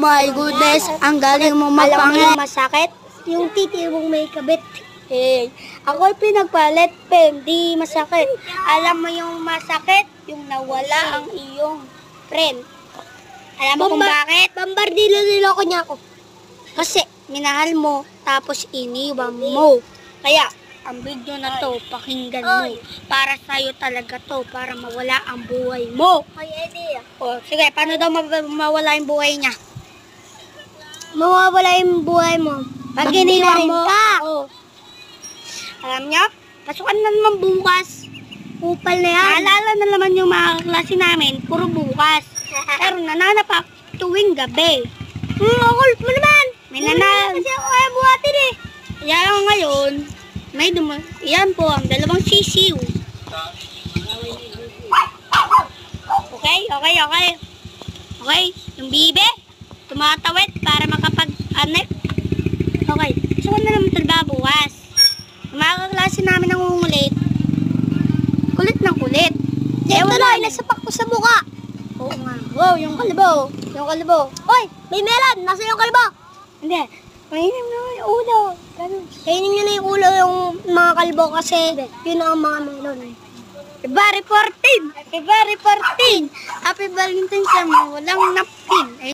my goodness, ang galing mo Alam mo mapangit. masakit? Yung titi mong may kabit. Hey, ako'y pinagpalit, Pem, di masakit. Alam mo yung masakit, yung nawala ang iyong friend. Alam mo kung bakit? Bambardilo niloko niya ako. Kasi minahal mo, tapos iniwan mo. Kaya, ang video na to, pakinggan mo. Para sa'yo talaga to, para mawala ang buhay mo. Ay, idea. O, sige, paano daw mawala yung buhay niya? Mawawala yung buhay mo. Pag Hindi iniwan na rin mo, ka. ako. Alam niyo, pasukan na naman bukas. Kupal na yan. Naalala na naman yung mga klase namin, puro bukas. Pero nananap ako tuwing gabi. Kulit mo naman. May nananap. Kasi ako kaya buhatin eh. Kaya lang ngayon, yan po ang dalawang sisiw. Okay? Okay, yung bibe, tumatawid para makapag-anek. Okay, so na naman talaga bukas. Yung mga kaklase namin ng ungulit, kulit ng kulit. Yan tuloy, nasapak ko sa mukha. Oo nga. Wow, yung kalibo. Hoy, may meron. Nasa yung kalbo. Hindi, mainim na yung ulo. Ganun. Kainin nyo na yung ulo yung mga kalbo kasi yun ang mga meron. February 14! Happy Valentine's sa mga walang napkin.